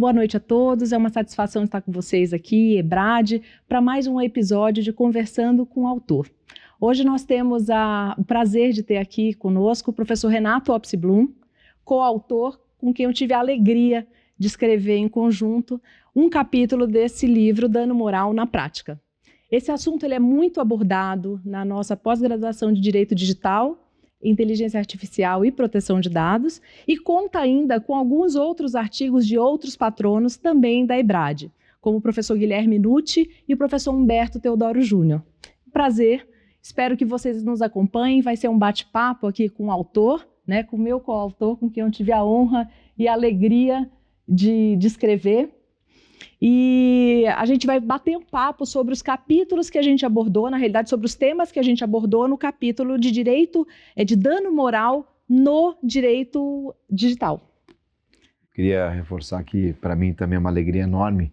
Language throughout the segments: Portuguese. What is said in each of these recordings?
Boa noite a todos, é uma satisfação estar com vocês aqui, EBRAD, para mais um episódio de Conversando com o Autor. Hoje nós temos o prazer de ter aqui conosco o professor Renato Opsblum, coautor com quem eu tive a alegria de escrever em conjunto um capítulo desse livro, Dano Moral na Prática. Esse assunto ele é muito abordado na nossa pós-graduação de Direito Digital, Inteligência Artificial e Proteção de Dados, e conta ainda com alguns outros artigos de outros patronos também da EBRAD, como o professor Guilherme Nucci e o professor Humberto Teodoro Júnior. Prazer, espero que vocês nos acompanhem, vai ser um bate-papo aqui com o autor, né, com o meu coautor, com quem eu tive a honra e a alegria de escrever. E a gente vai bater um papo sobre os capítulos que a gente abordou, na realidade sobre os temas que a gente abordou no capítulo de direito, de dano moral no direito digital. Queria reforçar que para mim também é uma alegria enorme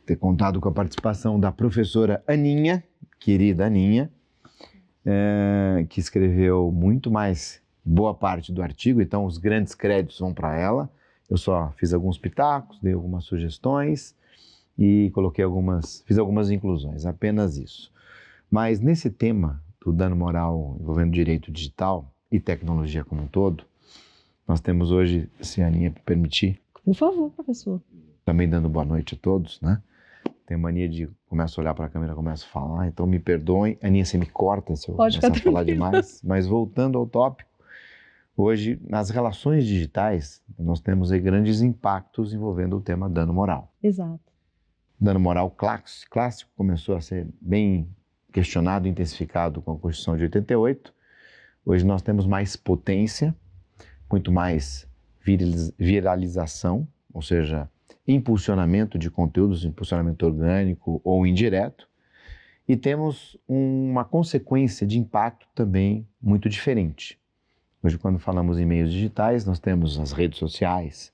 ter contado com a participação da professora Aninha, querida Aninha, que escreveu muito mais boa parte do artigo, então os grandes créditos vão para ela. Eu só fiz alguns pitacos, dei algumas sugestões e fiz algumas inclusões, apenas isso. Mas nesse tema do dano moral envolvendo direito digital e tecnologia como um todo, nós temos hoje, se a Aninha permitir... Por favor, professor. Também dando boa noite a todos, né? Tenho mania de começo a olhar para a câmera, começo a falar, então me perdoem. Aninha, você me corta se eu começar a falar demais, mas voltando ao tópico, hoje, nas relações digitais, nós temos aí grandes impactos envolvendo o tema dano moral. Exato. Dano moral clássico começou a ser bem questionado e intensificado com a Constituição de 88. Hoje nós temos mais potência, muito mais viralização, ou seja, impulsionamento de conteúdos, impulsionamento orgânico ou indireto. E temos uma consequência de impacto também muito diferente. Hoje, quando falamos em meios digitais, nós temos as redes sociais,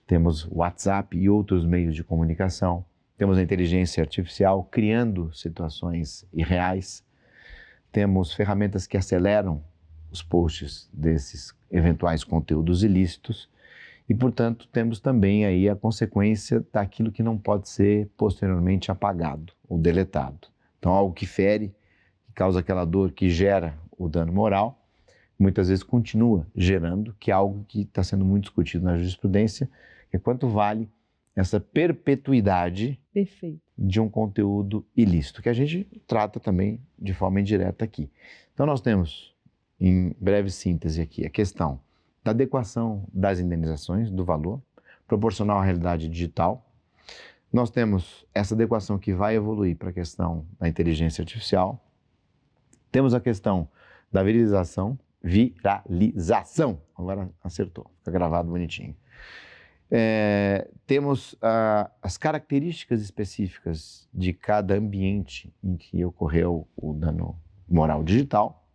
temos o WhatsApp e outros meios de comunicação, temos a inteligência artificial criando situações irreais, temos ferramentas que aceleram os posts desses eventuais conteúdos ilícitos e, portanto, temos também aí a consequência daquilo que não pode ser posteriormente apagado ou deletado. Então, algo que fere, que causa aquela dor, que gera o dano moral, muitas vezes continua gerando, que é algo que está sendo muito discutido na jurisprudência, que é quanto vale essa perpetuidade de um conteúdo ilícito, que a gente trata também de forma indireta aqui. Então nós temos, em breve síntese aqui, a questão da adequação das indenizações, do valor, proporcional à realidade digital. Nós temos essa adequação que vai evoluir para a questão da inteligência artificial. Temos a questão da viralização, agora acertou, fica gravado bonitinho. Temos as características específicas de cada ambiente em que ocorreu o dano moral digital,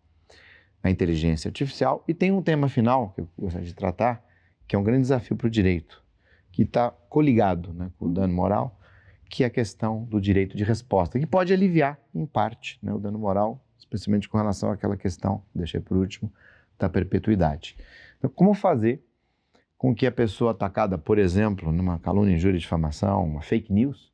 a inteligência artificial, e tem um tema final que eu gostaria de tratar, que é um grande desafio para o direito, que está coligado, né, com o dano moral, que é a questão do direito de resposta, que pode aliviar, em parte, né, o dano moral, especialmente com relação àquela questão, deixei por último, da perpetuidade. Então, como fazer com que a pessoa atacada, por exemplo, numa calúnia, injúria, difamação, uma fake news,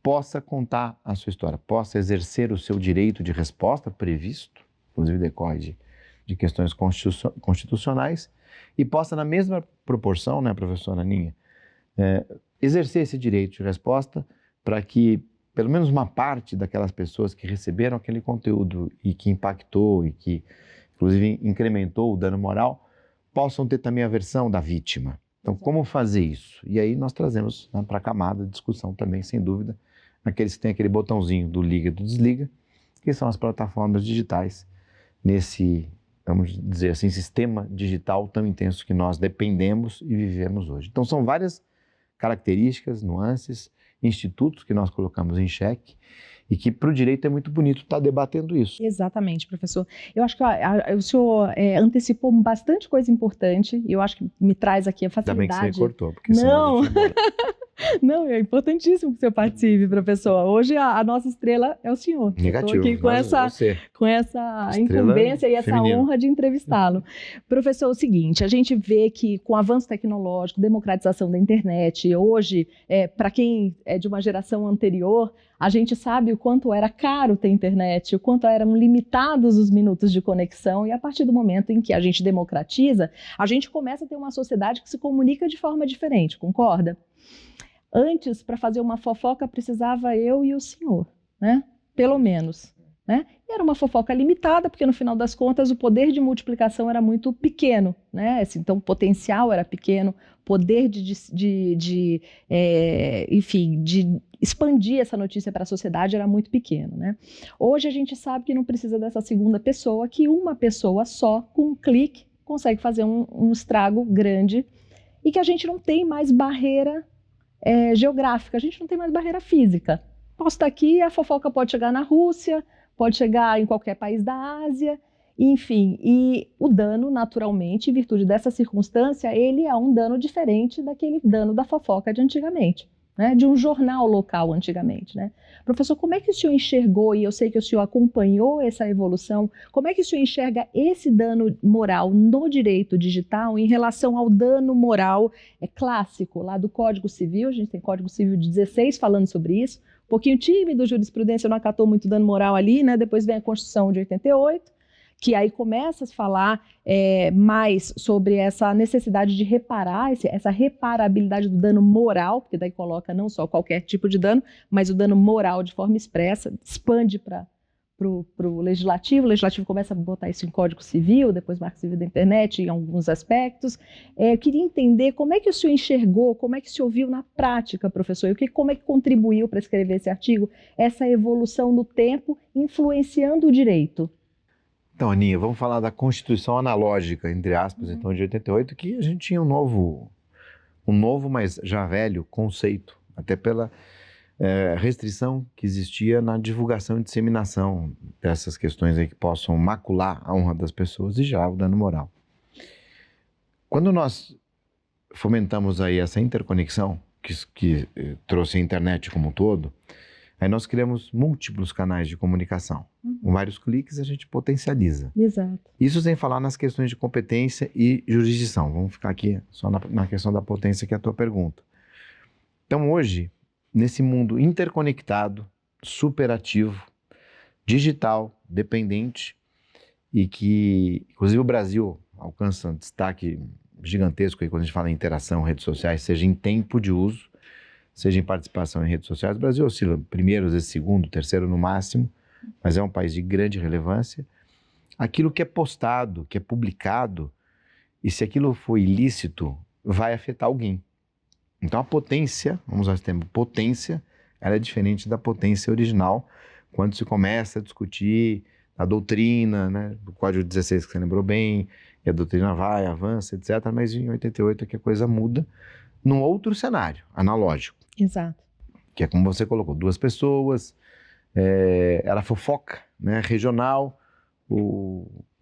possa contar a sua história, possa exercer o seu direito de resposta previsto, inclusive decorre de questões constitucionais, e possa, na mesma proporção, né, professora Aninha, exercer esse direito de resposta para que pelo menos uma parte daquelas pessoas que receberam aquele conteúdo e que impactou e que, inclusive, incrementou o dano moral, possam ter também a versão da vítima. Então, como fazer isso? E aí nós trazemos, né, para a camada de discussão também, sem dúvida, aqueles que têm aquele botãozinho do liga e do desliga, que são as plataformas digitais, nesse, vamos dizer assim, sistema digital tão intenso que nós dependemos e vivemos hoje. Então, são várias características, nuances, institutos que nós colocamos em xeque e que para o direito é muito bonito estar debatendo isso. Exatamente, professor. Eu acho que o senhor antecipou bastante coisa importante e eu acho que me traz aqui a facilidade. Ainda bem que você cortou, porque senão não. Não, é importantíssimo que o senhor participe, professor. Hoje a nossa estrela é o senhor. Negativo. Estou aqui com Você. essa Estrela incumbência e essa feminina. honra de entrevistá-lo. Professor, é o seguinte, a gente vê que com o avanço tecnológico, democratização da internet, hoje, para quem é de uma geração anterior, a gente sabe o quanto era caro ter internet, o quanto eram limitados os minutos de conexão, e a partir do momento em que a gente democratiza, a gente começa a ter uma sociedade que se comunica de forma diferente, concorda? Antes, para fazer uma fofoca, precisava eu e o senhor, né? Pelo menos. Né? E era uma fofoca limitada, porque no final das contas o poder de multiplicação era muito pequeno, né? Então o potencial era pequeno, poder enfim, de expandir essa notícia para a sociedade era muito pequeno, né? Hoje a gente sabe que não precisa dessa segunda pessoa, que uma pessoa só, com um clique, consegue fazer um estrago grande, e que a gente não tem mais barreira geográfica, a gente não tem mais barreira física. Posso estar aqui, a fofoca pode chegar na Rússia, pode chegar em qualquer país da Ásia, enfim, e o dano, naturalmente, em virtude dessa circunstância, ele é um dano diferente daquele dano da fofoca de antigamente, né? De um jornal local antigamente, né? Professor, como é que o senhor enxergou, e eu sei que o senhor acompanhou essa evolução, como é que o senhor enxerga esse dano moral no direito digital em relação ao dano moral clássico lá do Código Civil? A gente tem Código Civil de 16 falando sobre isso, um pouquinho tímido, a jurisprudência não acatou muito dano moral ali, né? Depois vem a Constituição de 88, que aí começa a se falar mais sobre essa necessidade de reparar, essa reparabilidade do dano moral, porque daí coloca não só qualquer tipo de dano, mas o dano moral de forma expressa, expande para o legislativo começa a botar isso em Código Civil, depois Marco Civil da Internet, em alguns aspectos. Eu queria entender como é que o senhor enxergou, como é que o senhor viu na prática, professor, e como é que contribuiu para escrever esse artigo, essa evolução no tempo, influenciando o direito. Então, Aninha, vamos falar da Constituição analógica, entre aspas, então, de 88, que a gente tinha um novo, mas já velho conceito, até pela restrição que existia na divulgação e disseminação dessas questões aí que possam macular a honra das pessoas e já o dano moral. Quando nós fomentamos aí essa interconexão que trouxe a internet como um todo, aí nós criamos múltiplos canais de comunicação. Com vários cliques a gente potencializa. Exato. Isso sem falar nas questões de competência e jurisdição. Vamos ficar aqui só na questão da potência, que é a tua pergunta. Então hoje, nesse mundo interconectado, superativo, digital, dependente, e que inclusive o Brasil alcança um destaque gigantesco aí quando a gente fala em interação, redes sociais, seja em tempo de uso, seja em participação em redes sociais. O Brasil oscila primeiro, às vezes segundo, terceiro no máximo, mas é um país de grande relevância. Aquilo que é postado, que é publicado, e se aquilo for ilícito, vai afetar alguém. Então a potência, vamos usar esse termo, potência, ela é diferente da potência original, quando se começa a discutir a doutrina, né, do Código 16 que você lembrou bem, e a doutrina vai, avança, etc. Mas em 88 é que a coisa muda num outro cenário, analógico. Exato. Que é como você colocou, duas pessoas, era fofoca, né, regional. A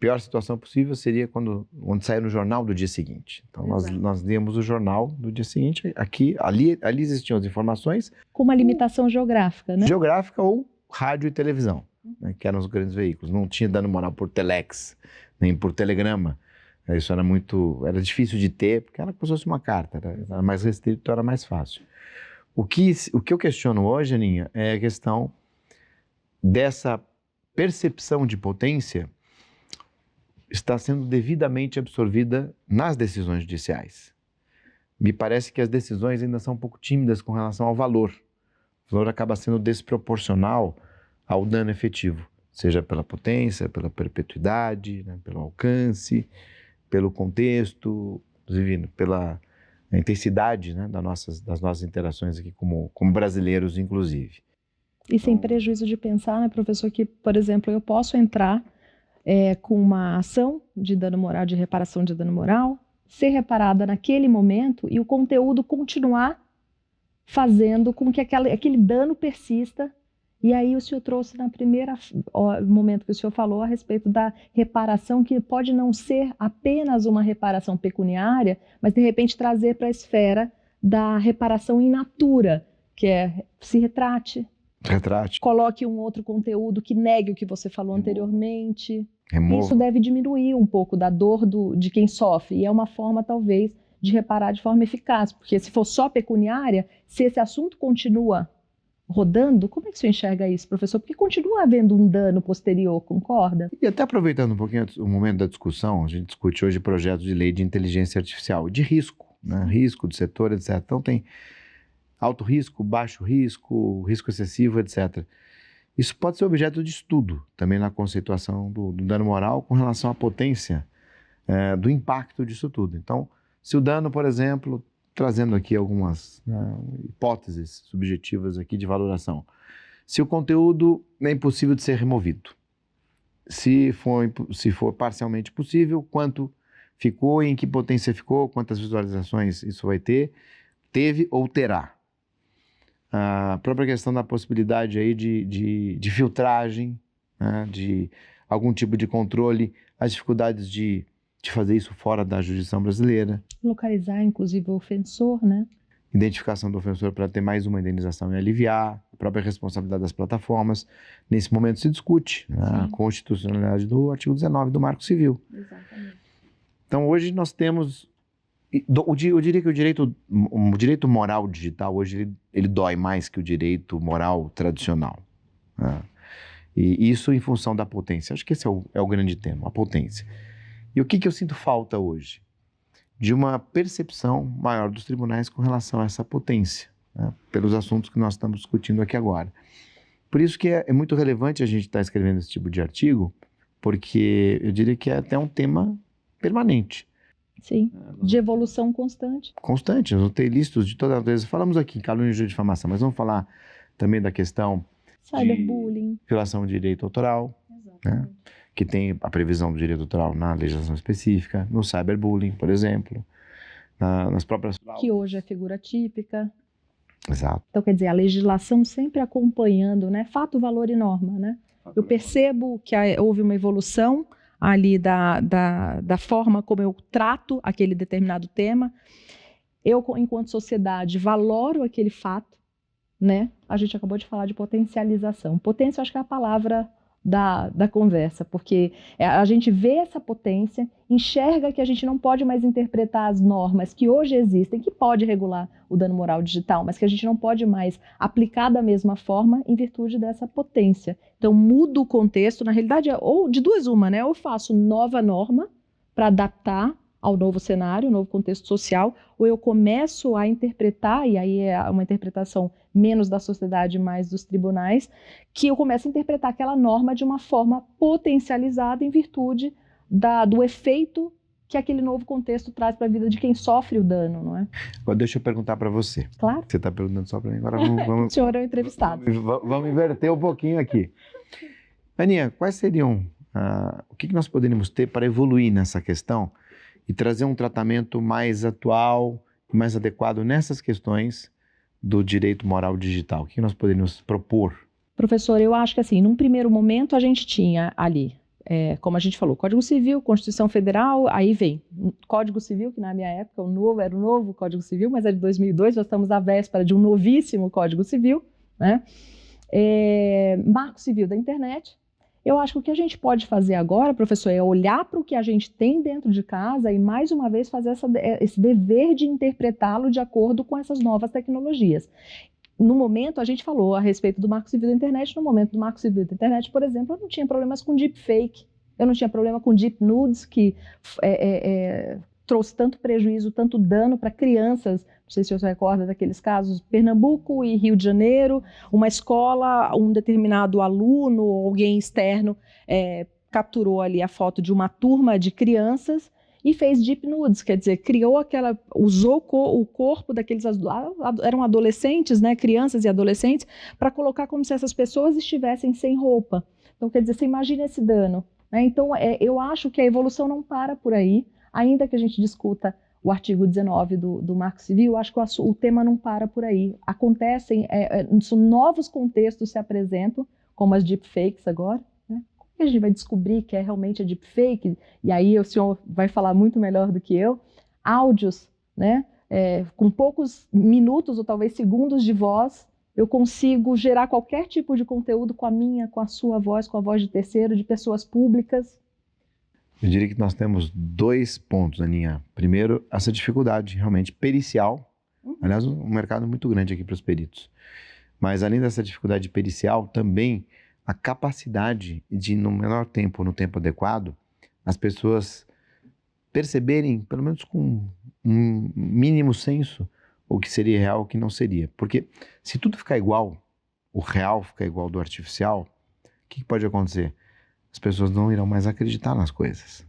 pior situação possível seria quando saia no jornal do dia seguinte. Então nós líamos o jornal do dia seguinte, ali existiam as informações. Com uma limitação geográfica, né? Geográfica ou rádio e televisão, né, que eram os grandes veículos. Não tinha dano moral por telex, nem por telegrama. Isso era difícil de ter, porque era como se fosse uma carta, era mais restrito, então era mais fácil. O que eu questiono hoje, Aninha, é a questão dessa percepção de potência está sendo devidamente absorvida nas decisões judiciais. Me parece que as decisões ainda são um pouco tímidas com relação ao valor. O valor acaba sendo desproporcional ao dano efetivo, seja pela potência, pela perpetuidade, né, pelo alcance, pelo contexto, inclusive pela intensidade, né, das nossas interações aqui como brasileiros, inclusive. E sem prejuízo de pensar, né, professor, que, por exemplo, eu posso entrar com uma ação de dano moral, de reparação de dano moral, ser reparada naquele momento e o conteúdo continuar fazendo com que aquele dano persista. E aí o senhor trouxe na primeira momento que o senhor falou a respeito da reparação, que pode não ser apenas uma reparação pecuniária, mas de repente trazer para a esfera da reparação in natura, que é se retrate, coloque um outro conteúdo que negue o que você falou anteriormente. Isso deve diminuir um pouco da dor de quem sofre, e é uma forma, talvez, de reparar de forma eficaz, porque se for só pecuniária, se esse assunto continua rodando, como é que você enxerga isso, professor? Porque continua havendo um dano posterior, concorda? E até aproveitando um pouquinho o momento da discussão, a gente discute hoje projetos de lei de inteligência artificial, de risco, né? Risco do setor, etc. Então tem alto risco, baixo risco, risco excessivo, etc. Isso pode ser objeto de estudo também na conceituação do dano moral com relação à potência do impacto disso tudo. Então, se o dano, por exemplo, trazendo aqui algumas hipóteses subjetivas aqui de valoração, se o conteúdo é impossível de ser removido, se for parcialmente possível, quanto ficou e em que potência ficou, quantas visualizações isso vai ter, teve ou terá. A própria questão da possibilidade aí de filtragem, né, de algum tipo de controle, as dificuldades de fazer isso fora da jurisdição brasileira. Localizar, inclusive, o ofensor, né? Identificação do ofensor para ter mais uma indenização e aliviar, a própria responsabilidade das plataformas. Nesse momento se discute, né, a constitucionalidade do artigo 19 do Marco Civil. Exatamente. Então, hoje nós temos... Eu diria que o direito moral digital hoje ele dói mais que o direito moral tradicional, né? E isso em função da potência. Acho que esse é o grande tema, a potência. E o que eu sinto falta hoje? De uma percepção maior dos tribunais com relação a essa potência, né? Pelos assuntos que nós estamos discutindo aqui agora. Por isso que é muito relevante a gente estar escrevendo esse tipo de artigo, porque eu diria que é até um tema permanente. Sim, de evolução constante. Constante, nós vamos ter listas de toda a natureza. Falamos aqui em calúnia e difamação, mas vamos falar também da questão cyberbullying, violação do direito autoral, né? Que tem a previsão do direito autoral na legislação específica, no cyberbullying, por exemplo, nas próprias... Que hoje é figura típica. Exato. Então, quer dizer, a legislação sempre acompanhando, né? Fato, valor e norma, né? Eu percebo que houve uma evolução ali da forma como eu trato aquele determinado tema. Eu, enquanto sociedade, valoro aquele fato, né? A gente acabou de falar de potencialização. Potência, eu acho que é a palavra da conversa, porque a gente vê essa potência, enxerga que a gente não pode mais interpretar as normas que hoje existem, que pode regular o dano moral digital, mas que a gente não pode mais aplicar da mesma forma em virtude dessa potência. Então muda o contexto, na realidade, ou de duas uma, né? Ou eu faço nova norma para adaptar ao novo cenário, novo contexto social, ou eu começo a interpretar, e aí é uma interpretação menos da sociedade, mais dos tribunais, que eu começo a interpretar aquela norma de uma forma potencializada em virtude do efeito que aquele novo contexto traz para a vida de quem sofre o dano, não é? Agora deixa eu perguntar para você. Claro. Você está perguntando só para mim, agora vamos... O senhor é o entrevistado. Vamos inverter um pouquinho aqui. Aninha, quais seriam... o que nós poderíamos ter para evoluir nessa questão e trazer um tratamento mais atual, mais adequado nessas questões do direito moral digital? O que nós poderíamos propor? Professor, eu acho que assim, num primeiro momento a gente tinha ali, como a gente falou, Código Civil, Constituição Federal, aí vem Código Civil, que na minha época era o novo Código Civil, mas é de 2002, nós estamos à véspera de um novíssimo Código Civil, né? Marco Civil da Internet. Eu acho que o que a gente pode fazer agora, professor, é olhar para o que a gente tem dentro de casa e, mais uma vez, fazer esse dever de interpretá-lo de acordo com essas novas tecnologias. No momento, a gente falou a respeito do Marco Civil da Internet. No momento do Marco Civil da Internet, por exemplo, eu não tinha problemas com deepfake, eu não tinha problema com deep nudes, que trouxe tanto prejuízo, tanto dano para crianças. Não sei se você recorda daqueles casos, Pernambuco e Rio de Janeiro, uma escola, um determinado aluno ou alguém externo capturou ali a foto de uma turma de crianças e fez deep nudes, quer dizer, usou o corpo daqueles, eram adolescentes, né, crianças e adolescentes, para colocar como se essas pessoas estivessem sem roupa. Então, quer dizer, você imagina esse dano, né? Então, eu acho que a evolução não para por aí, ainda que a gente discuta o artigo 19 do Marco Civil, acho que o tema não para por aí. Acontecem, novos contextos se apresentam, como as deepfakes agora, né? Como que a gente vai descobrir que é realmente a deepfake? E aí o senhor vai falar muito melhor do que eu. Áudios, né? com poucos minutos ou talvez segundos de voz, eu consigo gerar qualquer tipo de conteúdo com a minha, com a sua voz, com a voz de terceiro, de pessoas públicas. Eu diria que nós temos 2 pontos, Aninha. Primeiro, essa dificuldade realmente pericial. Aliás, um mercado muito grande aqui para os peritos. Mas além dessa dificuldade pericial, também a capacidade de, no menor tempo, no tempo adequado, as pessoas perceberem, pelo menos com um mínimo senso, o que seria real e o que não seria. Porque se tudo ficar igual, o real ficar igual do artificial, o que pode acontecer? As pessoas não irão mais acreditar nas coisas.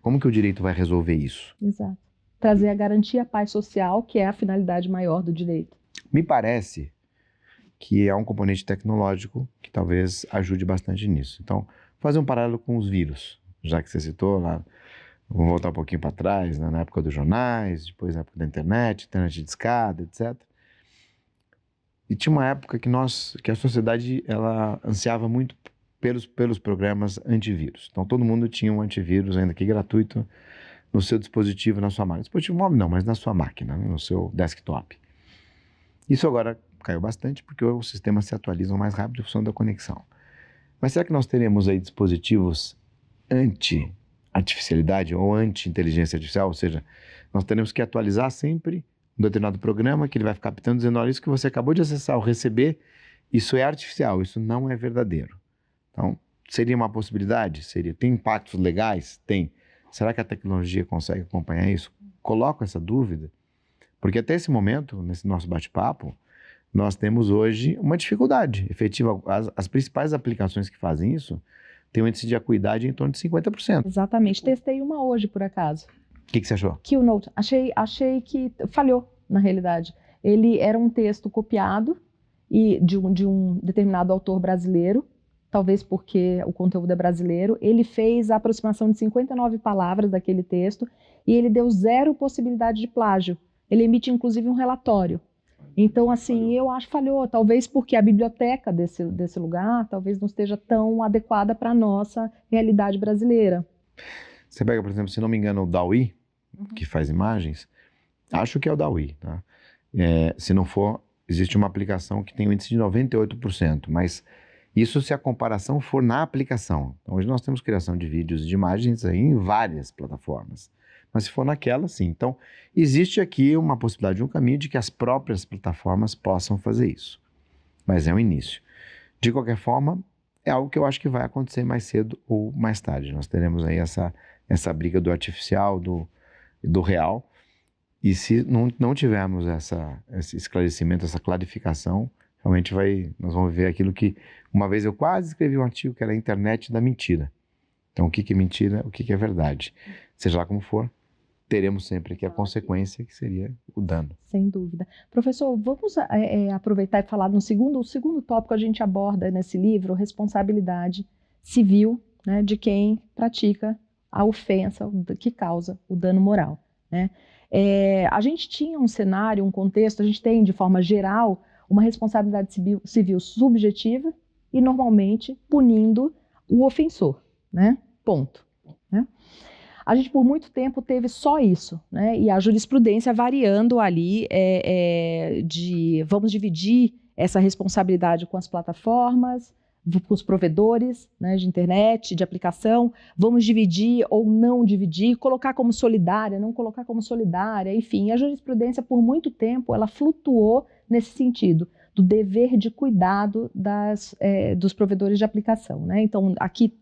Como que o direito vai resolver isso? Exato. Trazer a garantia à paz social, que é a finalidade maior do direito. Me parece que há um componente tecnológico que talvez ajude bastante nisso. Então, fazer um paralelo com os vírus, já que você citou lá, vamos voltar um pouquinho para trás, né, na época dos jornais, depois na época da internet de escada, etc. E tinha uma época que a sociedade ela ansiava muito pelos programas antivírus. Então todo mundo tinha um antivírus, ainda que gratuito, no seu dispositivo, na sua máquina. Dispositivo móvel não, mas na sua máquina, né, no seu desktop. Isso agora caiu bastante porque os sistemas se atualizam mais rápido em função da conexão. Mas será que nós teremos aí dispositivos anti-artificialidade ou anti-inteligência artificial? Ou seja, nós teremos que atualizar sempre um determinado programa que ele vai ficar pitando dizendo, olha, isso que você acabou de acessar ou receber, isso é artificial, isso não é verdadeiro. Então, seria uma possibilidade? Seria. Tem impactos legais? Tem. Será que a tecnologia consegue acompanhar isso? Coloco essa dúvida, porque até esse momento, nesse nosso bate-papo, nós temos hoje uma dificuldade efetiva. As principais aplicações que fazem isso têm um índice de acuidade em torno de 50%. Exatamente. Testei uma hoje, por acaso. O que você achou? Keynote. Achei que falhou, na realidade. Ele era um texto copiado de um determinado autor brasileiro, talvez porque o conteúdo é brasileiro. Ele fez a aproximação de 59 palavras daquele texto e ele deu 0 possibilidade de plágio. Ele emite, inclusive, um relatório. Então, assim, eu acho que falhou, talvez porque a biblioteca desse lugar talvez não esteja tão adequada para a nossa realidade brasileira. Você pega, por exemplo, se não me engano, o DALL-E, que faz imagens, acho que é o DALL-E, tá? Se não for, existe uma aplicação que tem um índice de 98%, mas isso se a comparação for na aplicação. Então, hoje nós temos criação de vídeos e de imagens aí em várias plataformas. Mas se for naquela, sim. Então, existe aqui uma possibilidade, um caminho de que as próprias plataformas possam fazer isso. Mas é um início. De qualquer forma, é algo que eu acho que vai acontecer mais cedo ou mais tarde. Nós teremos aí essa briga do artificial, do real. E se não tivermos esse esclarecimento, essa clarificação, realmente nós vamos ver aquilo que... Uma vez eu quase escrevi um artigo que era a internet da mentira. Então, o que é mentira, o que é verdade. Seja lá como for, teremos sempre aqui a consequência, que seria o dano. Sem dúvida. Professor, vamos aproveitar e falar no segundo tópico que a gente aborda nesse livro, responsabilidade civil, né, de quem pratica a ofensa que causa o dano moral, né? A gente tinha um cenário, um contexto, a gente tem de forma geral uma responsabilidade civil subjetiva e normalmente punindo o ofensor, né? Ponto. Né? A gente por muito tempo teve só isso, né? E a jurisprudência variando ali vamos dividir essa responsabilidade com as plataformas, com os provedores, né, de internet, de aplicação, vamos dividir ou não dividir, colocar como solidária, não colocar como solidária, enfim, a jurisprudência por muito tempo ela flutuou nesse sentido, do dever de cuidado dos provedores de aplicação, né? Então, aqui,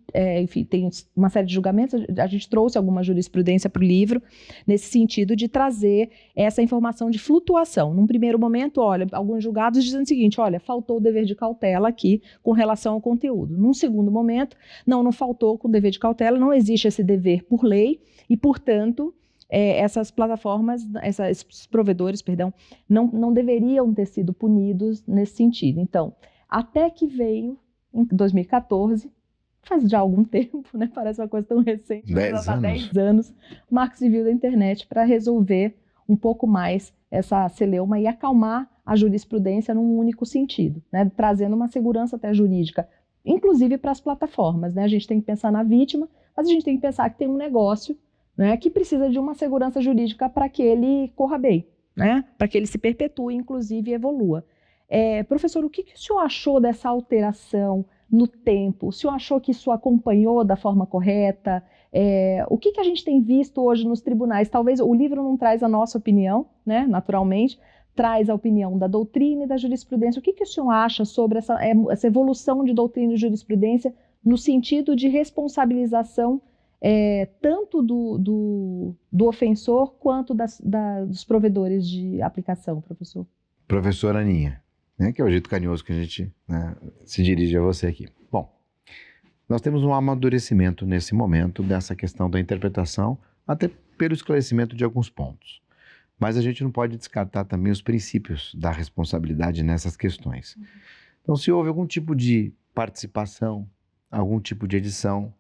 enfim, tem uma série de julgamentos, a gente trouxe alguma jurisprudência para o livro, nesse sentido de trazer essa informação de flutuação. Num primeiro momento, olha, alguns julgados dizendo o seguinte, olha, faltou o dever de cautela aqui com relação ao conteúdo. Num segundo momento, não faltou com o dever de cautela, não existe esse dever por lei e, portanto, essas plataformas, esses provedores, perdão, não deveriam ter sido punidos nesse sentido. Então, até que veio, em 2014, faz já algum tempo, né? Parece uma coisa tão recente, 10 anos. 10 anos, o Marco Civil da Internet para resolver um pouco mais essa celeuma e acalmar a jurisprudência num único sentido, né? Trazendo uma segurança até jurídica, inclusive para as plataformas, né? A gente tem que pensar na vítima, mas a gente tem que pensar que tem um negócio, né, que precisa de uma segurança jurídica para que ele corra bem, né? Para que ele se perpetue, inclusive, e evolua. Professor, o que o senhor achou dessa alteração no tempo? O senhor achou que isso acompanhou da forma correta? O que a gente tem visto hoje nos tribunais? Talvez o livro não traz a nossa opinião, né? Naturalmente, traz a opinião da doutrina e da jurisprudência. O que o senhor acha sobre essa evolução de doutrina e jurisprudência no sentido de responsabilização tanto do ofensor quanto dos provedores de aplicação, professor? Professora Aninha, né, que é o jeito carinhoso que a gente, né, se dirige a você aqui. Bom, nós temos um amadurecimento nesse momento dessa questão da interpretação, até pelo esclarecimento de alguns pontos. Mas a gente não pode descartar também os princípios da responsabilidade nessas questões. Então, se houve algum tipo de participação, algum tipo de edição,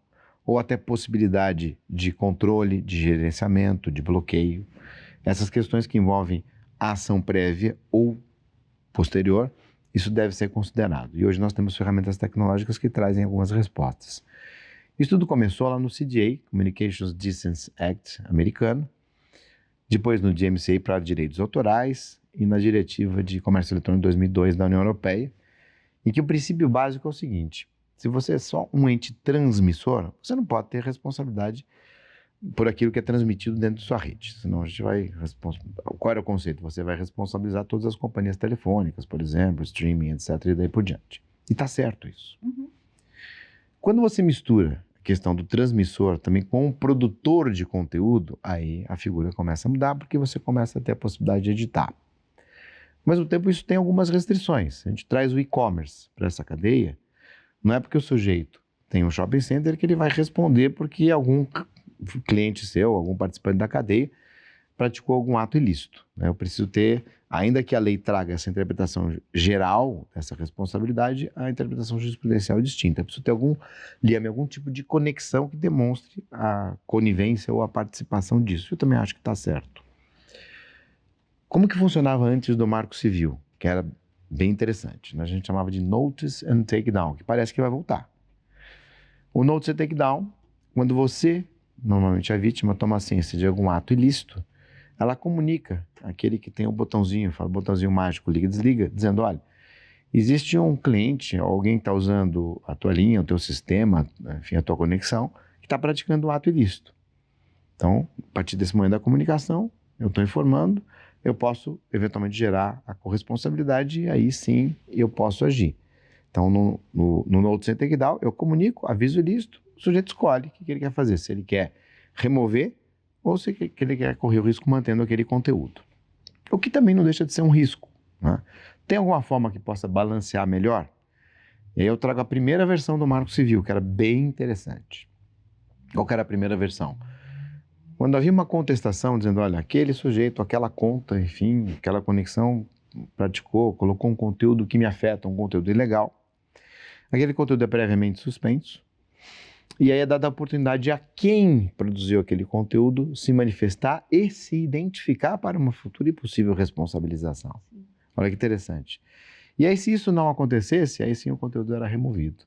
ou até possibilidade de controle, de gerenciamento, de bloqueio, essas questões que envolvem a ação prévia ou posterior, isso deve ser considerado. E hoje nós temos ferramentas tecnológicas que trazem algumas respostas. Isso tudo começou lá no CDA, Communications Decency Act americano, depois no DMCA para direitos autorais e na Diretiva de Comércio Eletrônico 2002 da União Europeia, em que o princípio básico é o seguinte: se você é só um ente transmissor, você não pode ter responsabilidade por aquilo que é transmitido dentro de sua rede. Senão a gente vai... Qual era o conceito? Você vai responsabilizar todas as companhias telefônicas, por exemplo, streaming, etc. e daí por diante. E está certo isso. Uhum. Quando você mistura a questão do transmissor também com o produtor de conteúdo, aí a figura começa a mudar, porque você começa a ter a possibilidade de editar. Ao mesmo tempo, isso tem algumas restrições. A gente traz o e-commerce para essa cadeia, não é porque o sujeito tem um shopping center que ele vai responder porque algum cliente seu, algum participante da cadeia, praticou algum ato ilícito, né? Eu preciso ter, ainda que a lei traga essa interpretação geral, essa responsabilidade, a interpretação jurisprudencial é distinta. Eu preciso ter algum tipo de conexão que demonstre a conivência ou a participação disso. Eu também acho que está certo. Como que funcionava antes do Marco Civil? Que era bem interessante, né? A gente chamava de Notice and Takedown, que parece que vai voltar. O Notice and Takedown, quando você, normalmente a vítima, toma ciência de algum ato ilícito, ela comunica aquele que tem o botãozinho, fala botãozinho mágico, liga e desliga, dizendo: olha, existe um cliente, alguém que está usando a tua linha, o teu sistema, enfim, a tua conexão, que está praticando um ato ilícito. Então, a partir desse momento da comunicação, eu estou informando, eu posso eventualmente gerar a corresponsabilidade e aí sim eu posso agir. Então, no Notice and Takedown, eu comunico, aviso ilícito, o sujeito escolhe o que ele quer fazer, se ele quer remover ou se ele quer correr o risco mantendo aquele conteúdo. O que também não deixa de ser um risco, né? Tem alguma forma que possa balancear melhor? E aí eu trago a primeira versão do Marco Civil, que era bem interessante. Qual que era a primeira versão? Quando havia uma contestação dizendo: olha, aquele sujeito, aquela conta, enfim, aquela conexão praticou, colocou um conteúdo que me afeta, um conteúdo ilegal, aquele conteúdo é previamente suspenso, e aí é dada a oportunidade a quem produziu aquele conteúdo se manifestar e se identificar para uma futura e possível responsabilização. Olha que interessante. E aí, se isso não acontecesse, aí sim o conteúdo era removido.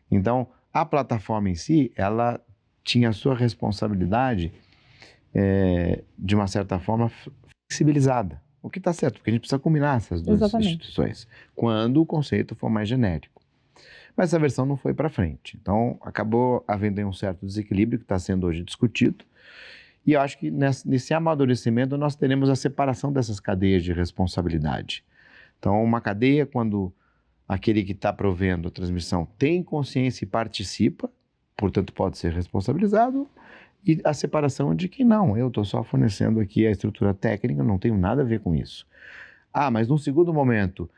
Então, a plataforma em si, ela tinha a sua responsabilidade de uma certa forma flexibilizada. O que está certo, porque a gente precisa combinar essas duas instituições, quando o conceito for mais genérico. Mas essa versão não foi para frente. Então, acabou havendo um certo desequilíbrio que está sendo hoje discutido. E eu acho que nesse amadurecimento nós teremos a separação dessas cadeias de responsabilidade. Então, uma cadeia, quando aquele que está provendo a transmissão tem consciência e participa, portanto pode ser responsabilizado, e a separação de que não, eu estou só fornecendo aqui a estrutura técnica, não tenho nada a ver com isso. Ah, mas num segundo momento,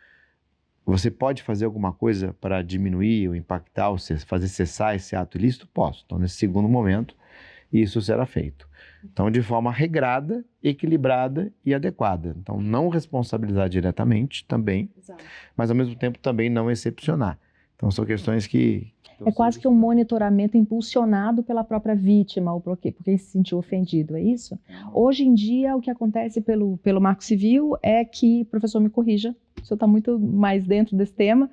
você pode fazer alguma coisa para diminuir ou impactar, ou fazer cessar esse ato ilícito? Posso. Então, nesse segundo momento, isso será feito. Então, de forma regrada, equilibrada e adequada. Então, não responsabilizar diretamente também, exato, mas ao mesmo tempo também não excepcionar. Então, são questões que... É quase que um monitoramento impulsionado pela própria vítima, ou por quem se sentiu ofendido, é isso? Hoje em dia, o que acontece pelo Marco Civil é que, professor, me corrija o senhor está muito mais dentro desse tema,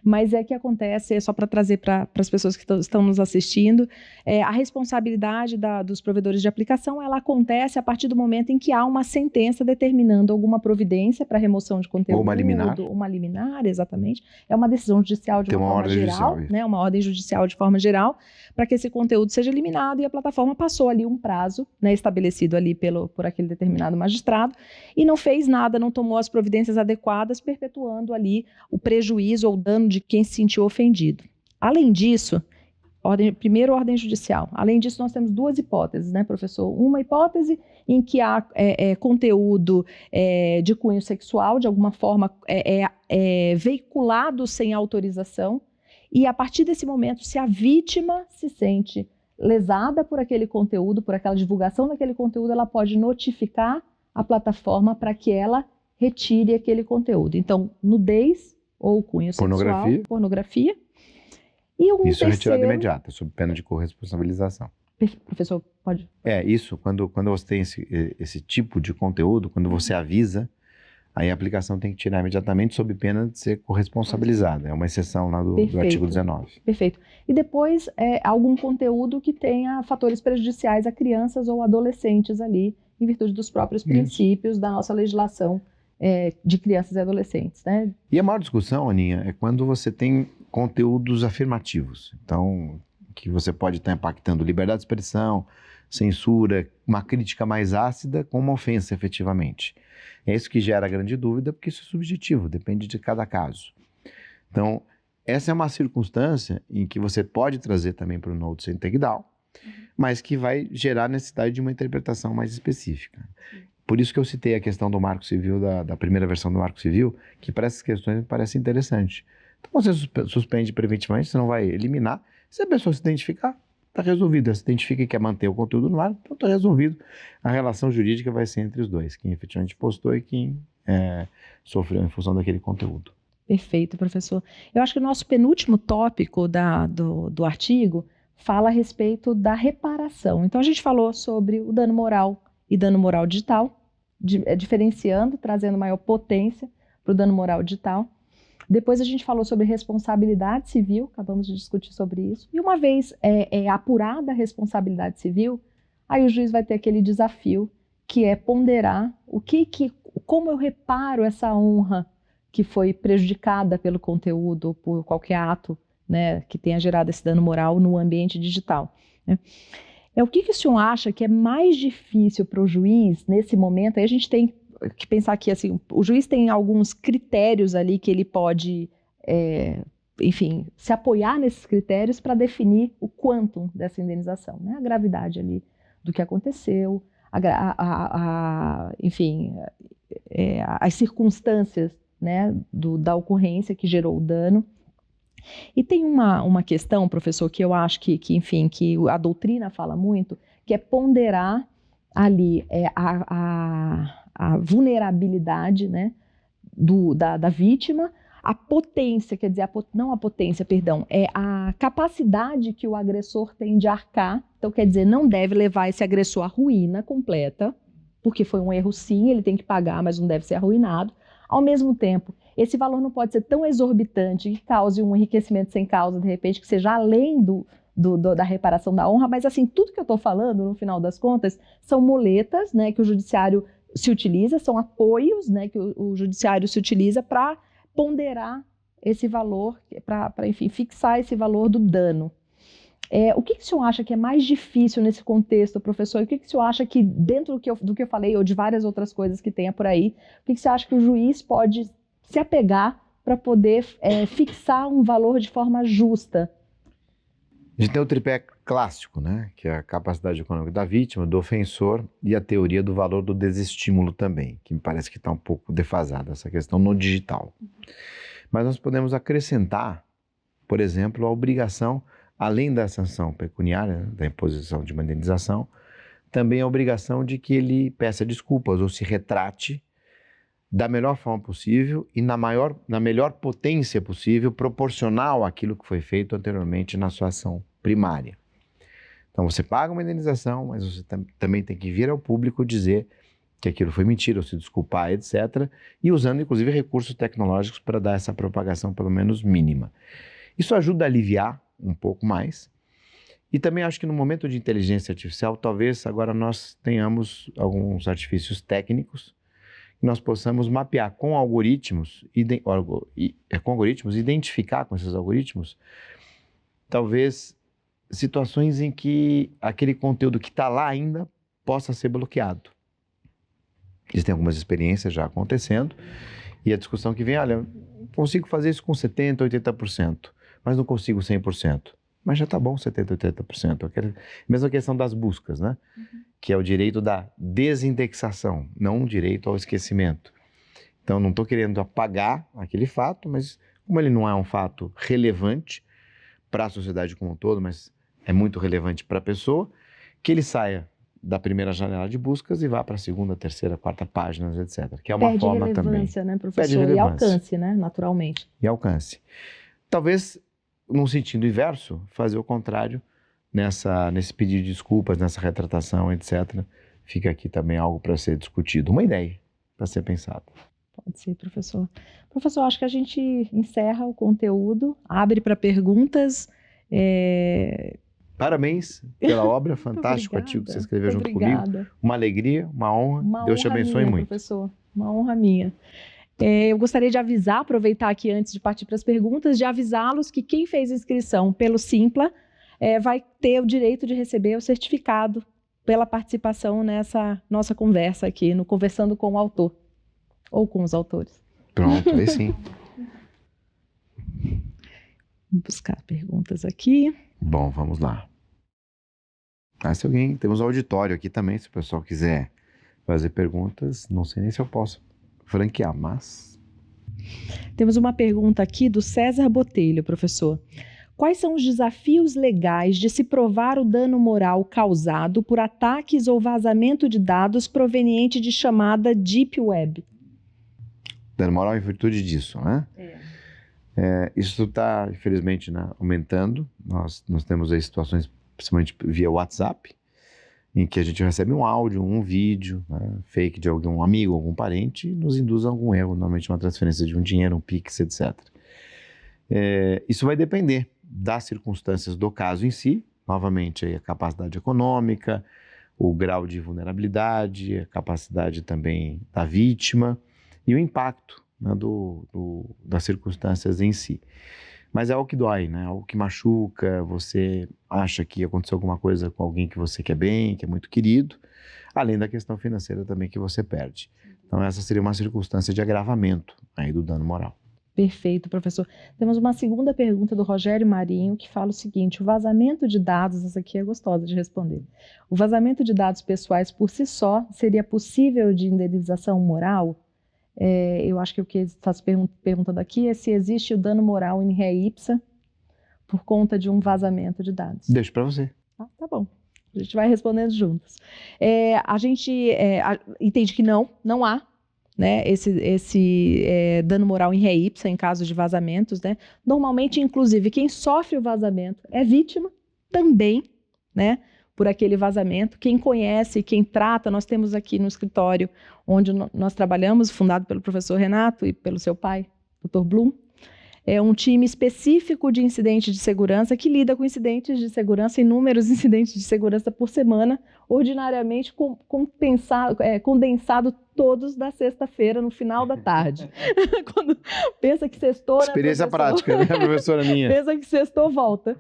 mas é que acontece, só para trazer para as pessoas que estão nos assistindo, a responsabilidade dos provedores de aplicação, ela acontece a partir do momento em que há uma sentença determinando alguma providência para remoção de conteúdo. Ou uma liminar. Uma liminar, exatamente. É uma decisão judicial de uma forma geral, judicial, uma ordem judicial de forma geral, para que esse conteúdo seja eliminado, e a plataforma passou ali um prazo, né, estabelecido ali por aquele determinado magistrado, e não fez nada, não tomou as providências adequadas, perpetuando ali o prejuízo ou dano de quem se sentiu ofendido. Além disso, primeiro, ordem judicial. Além disso, nós temos duas hipóteses, né, professor? Uma hipótese em que há conteúdo de cunho sexual, de alguma forma veiculado sem autorização, e a partir desse momento, se a vítima se sente lesada por aquele conteúdo, por aquela divulgação daquele conteúdo, ela pode notificar a plataforma para que ela retire aquele conteúdo. Então, nudez ou cunho sexual, pornografia. E isso é retirada imediata, sob pena de corresponsabilização. Professor, pode? Isso, quando você tem esse tipo de conteúdo, quando você avisa, aí a aplicação tem que tirar imediatamente sob pena de ser corresponsabilizada. É uma exceção lá do artigo 19. Perfeito. E depois, algum conteúdo que tenha fatores prejudiciais a crianças ou adolescentes ali, em virtude dos próprios princípios da nossa legislação de crianças e adolescentes, né? E a maior discussão, Aninha, é quando você tem conteúdos afirmativos. Então, que você pode estar impactando liberdade de expressão, censura, uma crítica mais ácida com uma ofensa, efetivamente. É isso que gera grande dúvida, porque isso é subjetivo, depende de cada caso. Então, essa é uma circunstância em que você pode trazer também para o Node sem takedown, mas que vai gerar necessidade de uma interpretação mais específica. Por isso que eu citei a questão do Marco Civil, da primeira versão do Marco Civil, que para essas questões me parece interessante. Então você suspende preventivamente, você não vai eliminar. Se a pessoa se identificar, está resolvido. Ela se identifica e quer manter o conteúdo no ar, então está resolvido. A relação jurídica vai ser entre os dois, quem efetivamente postou e quem sofreu em função daquele conteúdo. Perfeito, professor. Eu acho que o nosso penúltimo tópico do artigo fala a respeito da reparação. Então a gente falou sobre o dano moral e dano moral digital, diferenciando, trazendo maior potência para o dano moral digital. Depois a gente falou sobre responsabilidade civil, acabamos de discutir sobre isso. E uma vez apurada a responsabilidade civil, aí o juiz vai ter aquele desafio, que é ponderar como eu reparo essa honra que foi prejudicada pelo conteúdo ou por qualquer ato, né, que tenha gerado esse dano moral no ambiente digital, né? O que o senhor acha que é mais difícil para o juiz nesse momento? Aí a gente tem que pensar que assim, o juiz tem alguns critérios ali que ele pode, enfim, se apoiar nesses critérios para definir o quantum dessa indenização, né? A gravidade ali do que aconteceu, enfim, as circunstâncias, né, da ocorrência que gerou o dano. E tem uma questão, professor, que eu acho enfim, que a doutrina fala muito, que é ponderar ali a vulnerabilidade, né, da vítima, a potência, quer dizer, não a potência, perdão, é a capacidade que o agressor tem de arcar. Então, quer dizer, não deve levar esse agressor à ruína completa, porque foi um erro sim, ele tem que pagar, mas não deve ser arruinado. Ao mesmo tempo, esse valor não pode ser tão exorbitante que cause um enriquecimento sem causa, de repente, que seja além da reparação da honra, mas assim, tudo que eu estou falando, no final das contas, são muletas, né, que o judiciário se utiliza, são apoios, né, que o judiciário se utiliza para ponderar esse valor, para, enfim, fixar esse valor do dano. O que o senhor acha que é mais difícil nesse contexto, professor? O que o senhor acha que, dentro do que eu falei, ou de várias outras coisas que tenha por aí, o que o senhor acha que o juiz pode se apegar para poder fixar um valor de forma justa? A gente tem o tripé clássico, né? Que é a capacidade econômica da vítima, do ofensor e a teoria do valor do desestímulo também, que me parece que está um pouco defasada essa questão no digital. Mas nós podemos acrescentar, por exemplo, a obrigação, além da sanção pecuniária, da imposição de uma indenização, também a obrigação de que ele peça desculpas ou se retrate da melhor forma possível e na melhor potência possível, proporcional àquilo que foi feito anteriormente na sua ação primária. Então você paga uma indenização, mas você também tem que vir ao público dizer que aquilo foi mentira, ou se desculpar, etc. E usando, inclusive, recursos tecnológicos para dar essa propagação, pelo menos mínima. Isso ajuda a aliviar um pouco mais. E também acho que no momento de inteligência artificial, talvez agora nós tenhamos alguns artifícios técnicos que nós possamos mapear com algoritmos, identificar com esses algoritmos, talvez situações em que aquele conteúdo que está lá ainda possa ser bloqueado. Existem algumas experiências já acontecendo e a discussão que vem, olha, consigo fazer isso com 70%, 80%, mas não consigo 100%. Mas já está bom 70%, 80%. Mesma questão das buscas, né? Que é o direito da desindexação, não o direito ao esquecimento. Então, não estou querendo apagar aquele fato, mas como ele não é um fato relevante para a sociedade como um todo, mas é muito relevante para a pessoa, que ele saia da primeira janela de buscas e vá para a segunda, terceira, quarta páginas, etc. Que é uma forma também. Perde relevância, né, professor? E alcance, né, naturalmente. E alcance. Talvez, num sentido inverso, fazer o contrário nesse pedido de desculpas, nessa retratação, etc. Fica aqui também algo para ser discutido, uma ideia para ser pensada. Pode ser, professor. Professor, acho que a gente encerra o conteúdo, abre para perguntas. Parabéns pela obra, fantástico artigo que você escreveu junto comigo. Uma alegria, uma honra. Deus te abençoe muito. Professor, uma honra minha. Eu gostaria de aproveitar aqui antes de partir para as perguntas, de avisá-los que quem fez inscrição pelo Simpla vai ter o direito de receber o certificado pela participação nessa nossa conversa aqui, no Conversando com o Autor, ou com os autores. Pronto, aí sim. Vamos buscar perguntas aqui. Bom, vamos lá. Se alguém, temos auditório aqui também, se o pessoal quiser fazer perguntas, não sei nem se eu posso franquear, mas... Temos uma pergunta aqui do César Botelho, professor. Quais são os desafios legais de se provar o dano moral causado por ataques ou vazamento de dados proveniente de chamada Deep Web? Dano moral em virtude disso, né? Isso está, infelizmente, né, aumentando. Nós temos aí situações, principalmente via WhatsApp, em que a gente recebe um áudio, um vídeo, né, fake de algum amigo, algum parente, e nos induz a algum erro, normalmente uma transferência de um dinheiro, um Pix, etc. Isso vai depender das circunstâncias do caso em si, novamente aí a capacidade econômica, o grau de vulnerabilidade, a capacidade também da vítima e o impacto, né, das circunstâncias em si. Mas é algo que dói, né? Algo que machuca, você acha que aconteceu alguma coisa com alguém que você quer bem, que é muito querido, além da questão financeira também que você perde. Então essa seria uma circunstância de agravamento aí do dano moral. Perfeito, professor. Temos uma segunda pergunta do Rogério Marinho, que fala o seguinte: o vazamento de dados, essa aqui é gostosa de responder. O vazamento de dados pessoais por si só seria possível de indenização moral? Eu acho que o que está se perguntando aqui é se existe o dano moral in re ipsa por conta de um vazamento de dados. Deixo para você. Tá bom. A gente vai respondendo juntos. A gente entende que não há, né, esse dano moral in re ipsa em caso de vazamentos, né? Normalmente, inclusive, quem sofre o vazamento é vítima também, né, por aquele vazamento. Quem conhece, quem trata, nós temos aqui no escritório onde nós trabalhamos, fundado pelo professor Renato e pelo seu pai, Dr. Blum, um time específico de incidentes de segurança que lida com incidentes de segurança, inúmeros incidentes de segurança por semana, ordinariamente condensado todos da sexta-feira, no final da tarde. Quando pensa que sextou, né, experiência prática, né, professora minha? Pensa que sextou, volta.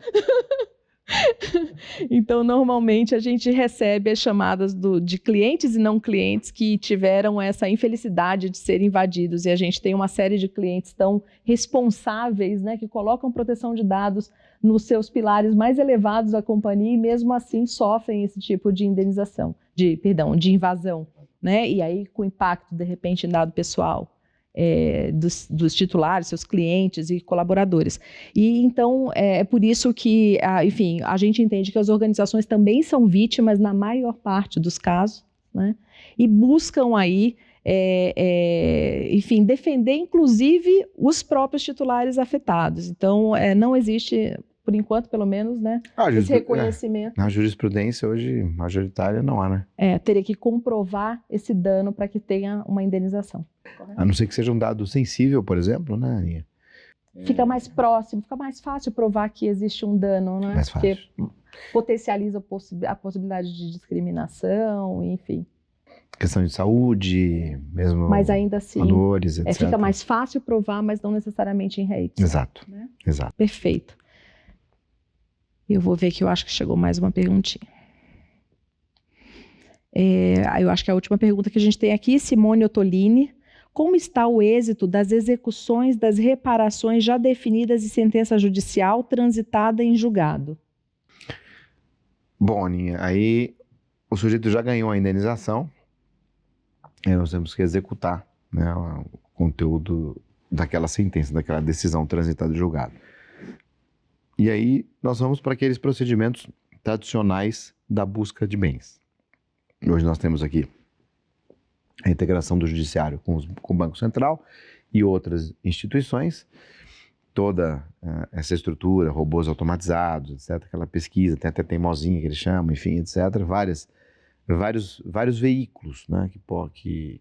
Então, normalmente, a gente recebe as chamadas de clientes e não clientes que tiveram essa infelicidade de serem invadidos, e a gente tem uma série de clientes tão responsáveis, né, que colocam proteção de dados nos seus pilares mais elevados da companhia e mesmo assim sofrem esse tipo de indenização, de invasão, né, e aí com impacto, de repente, em dado pessoal. Dos titulares, seus clientes e colaboradores. E então é por isso que, enfim, a gente entende que as organizações também são vítimas na maior parte dos casos, né? E buscam aí, enfim, defender inclusive os próprios titulares afetados. Então não existe por enquanto, pelo menos, né? Esse reconhecimento. Na jurisprudência hoje, majoritária, não há, né? Teria que comprovar esse dano para que tenha uma indenização. Correto? A não ser que seja um dado sensível, por exemplo, né, Aninha? Fica mais próximo, fica mais fácil provar que existe um dano, né? Mais fácil. Porque potencializa a possibilidade de discriminação, enfim. Questão de saúde, mesmo mas ainda assim, valores, etc. Fica mais fácil provar, mas não necessariamente em réis. Exato, né? Exato. Perfeito. Eu vou ver que eu acho que chegou mais uma perguntinha. Eu acho que é a última pergunta que a gente tem aqui, Simone Ottolini. Como está o êxito das execuções das reparações já definidas em sentença judicial transitada em julgado? Bom, Aninha, aí o sujeito já ganhou a indenização, e nós temos que executar, né, o conteúdo daquela sentença, daquela decisão transitada em julgado. E aí nós vamos para aqueles procedimentos tradicionais da busca de bens. Hoje nós temos aqui a integração do judiciário com o Banco Central e outras instituições, toda essa estrutura, robôs automatizados, etc., aquela pesquisa, tem até teimosinha que eles chamam, enfim, etc., vários veículos, né,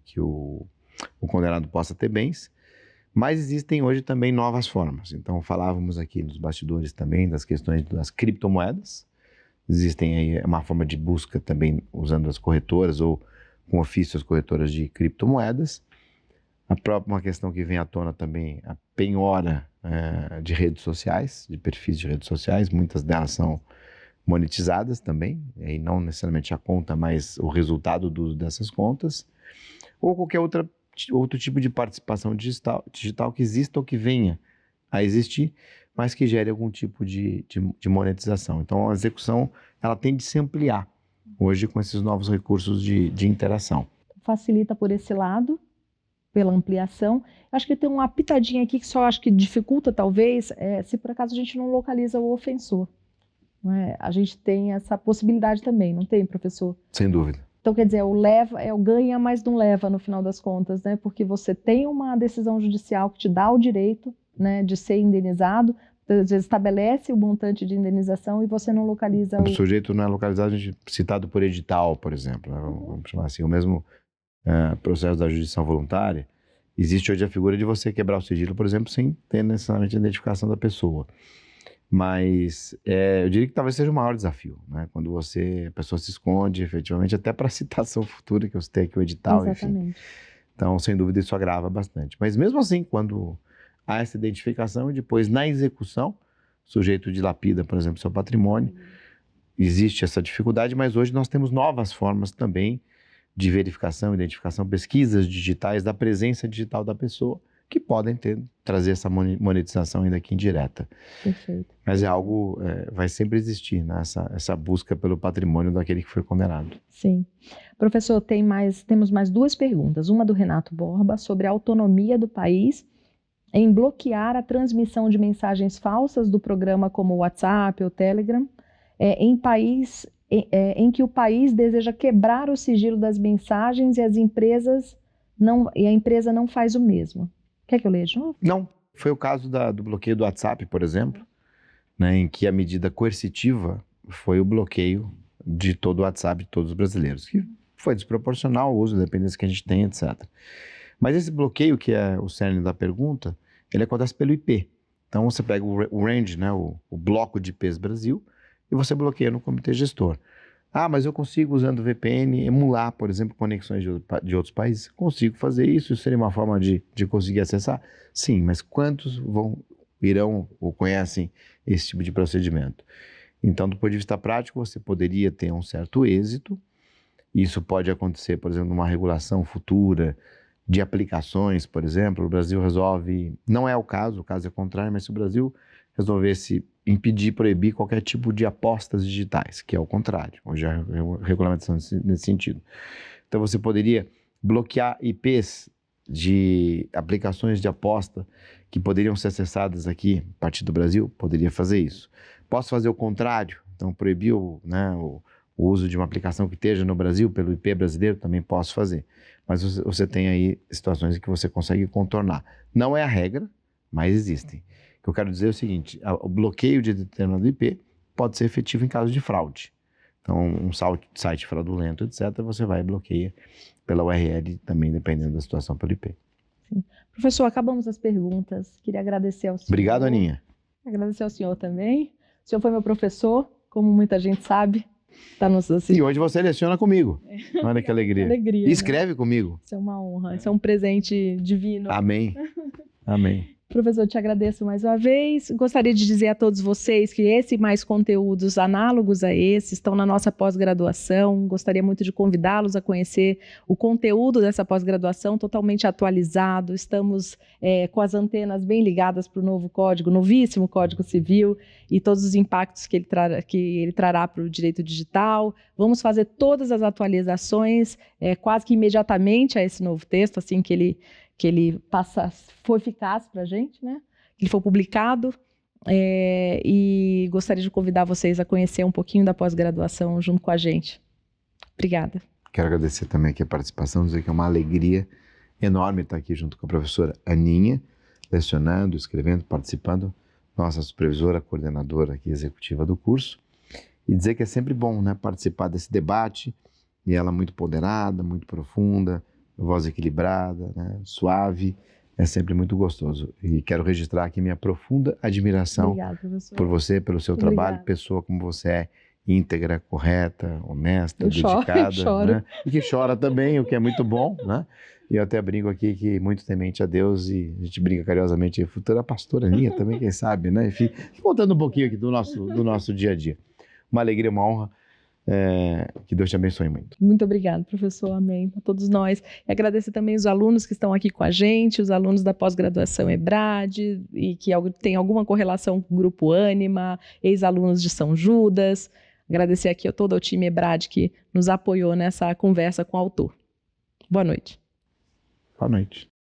que o condenado possa ter bens, mas existem hoje também novas formas. Então falávamos aqui nos bastidores também das questões das criptomoedas, existem aí uma forma de busca também usando as corretoras ou com ofício as corretoras de criptomoedas. Uma questão que vem à tona também, a penhora de redes sociais, de perfis de redes sociais, muitas delas são monetizadas também, e não necessariamente a conta, mas o resultado do uso dessas contas, ou qualquer outro tipo de participação digital que exista ou que venha a existir, mas que gere algum tipo de monetização. Então a execução ela tende a se ampliar hoje com esses novos recursos de interação. Facilita por esse lado, pela ampliação. Acho que tem uma pitadinha aqui que só acho que dificulta talvez, se por acaso a gente não localiza o ofensor. Não é? A gente tem essa possibilidade também, não tem, professor? Sem dúvida. Então, quer dizer, o ganha, mas não leva no final das contas, né? Porque você tem uma decisão judicial que te dá o direito, né, de ser indenizado, às vezes estabelece o montante de indenização e você não localiza o sujeito não é localizado, citado por edital, por exemplo, né? Vamos chamar assim, o mesmo processo da jurisdição voluntária, existe hoje a figura de você quebrar o sigilo, por exemplo, sem ter necessariamente a identificação da pessoa. Mas eu diria que talvez seja o maior desafio, né? Quando a pessoa se esconde, efetivamente, até para citação futura, que eu citei aqui o edital, Exatamente. Enfim. Então, sem dúvida, isso agrava bastante. Mas mesmo assim, quando há essa identificação e depois na execução, o sujeito dilapida, por exemplo, seu patrimônio, existe essa dificuldade, mas hoje nós temos novas formas também de verificação, identificação, pesquisas digitais da presença digital da pessoa, que podem trazer essa monetização ainda aqui indireta. Perfeito. Mas é algo, vai sempre existir, né? essa busca pelo patrimônio daquele que foi condenado. Sim. Professor, temos mais duas perguntas. Uma do Renato Borba, sobre a autonomia do país em bloquear a transmissão de mensagens falsas do programa como o WhatsApp ou Telegram, em que o país deseja quebrar o sigilo das mensagens e a empresa não faz o mesmo. Quer que eu leia de novo? Não. Foi o caso do bloqueio do WhatsApp, por exemplo, né, em que a medida coercitiva foi o bloqueio de todo o WhatsApp de todos os brasileiros, que foi desproporcional o uso, a dependência que a gente tem, etc. Mas esse bloqueio, que é o cerne da pergunta, ele acontece pelo IP. Então você pega o range, né, o bloco de IPs Brasil, e você bloqueia no comitê gestor. Ah, mas eu consigo, usando VPN, emular, por exemplo, conexões de outros países? Consigo fazer isso? Isso seria uma forma de conseguir acessar? Sim, mas quantos irão ou conhecem esse tipo de procedimento? Então, do ponto de vista prático, você poderia ter um certo êxito. Isso pode acontecer, por exemplo, numa regulação futura de aplicações, por exemplo. O Brasil resolve, não é o caso é contrário, mas se o Brasil resolvesse impedir, proibir qualquer tipo de apostas digitais, que é o contrário. Hoje há regulamentação nesse sentido. Então você poderia bloquear IPs de aplicações de aposta que poderiam ser acessadas aqui, a partir do Brasil, poderia fazer isso. Posso fazer o contrário, então proibir o uso de uma aplicação que esteja no Brasil, pelo IP brasileiro, também posso fazer. Mas você tem aí situações em que você consegue contornar. Não é a regra, mas existem. O que eu quero dizer é o seguinte, o bloqueio de determinado IP pode ser efetivo em caso de fraude. Então, um site fraudulento, etc., você vai e bloqueia pela URL também, dependendo da situação, pelo IP. Sim. Professor, acabamos as perguntas. Queria agradecer ao senhor. Obrigado, Aninha. Agradecer ao senhor também. O senhor foi meu professor, como muita gente sabe. Tá nos assistindo. E hoje você leciona comigo. Olha que alegria. Alegria, E escreve comigo. Isso é uma honra, isso é um presente divino. Amém. Amém. Professor, eu te agradeço mais uma vez. Gostaria de dizer a todos vocês que esse e mais conteúdos análogos a esse estão na nossa pós-graduação. Gostaria muito de convidá-los a conhecer o conteúdo dessa pós-graduação totalmente atualizado. Estamos com as antenas bem ligadas para o novo código, novíssimo Código Civil e todos os impactos que ele trará para o direito digital. Vamos fazer todas as atualizações quase que imediatamente a esse novo texto, assim que ele for eficaz para a gente, né? Que ele for publicado, e gostaria de convidar vocês a conhecer um pouquinho da pós-graduação junto com a gente. Obrigada. Quero agradecer também aqui a participação, dizer que é uma alegria enorme estar aqui junto com a professora Aninha, lecionando, escrevendo, participando, nossa supervisora, coordenadora aqui, executiva do curso, e dizer que é sempre bom, né, participar desse debate, e ela muito ponderada, muito profunda, voz equilibrada, né, suave, é sempre muito gostoso. E quero registrar aqui minha profunda admiração por você, pelo seu trabalho, pessoa como você é, íntegra, correta, honesta, dedicada, né? E que chora também, o que é muito bom, né? E eu até brinco aqui que muito temente a Deus, e a gente brinca carinhosamente, futura pastora Aninha também, quem sabe, né? Enfim, contando um pouquinho aqui do nosso dia a dia. Uma alegria, uma honra. Que Deus te abençoe muito. Muito obrigada, professor. Amém. A todos nós. E agradecer também os alunos que estão aqui com a gente, os alunos da pós-graduação EBRAD, e que tem alguma correlação com o Grupo Ânima, ex-alunos de São Judas. Agradecer aqui a todo o time EBRAD que nos apoiou nessa conversa com o autor. Boa noite. Boa noite.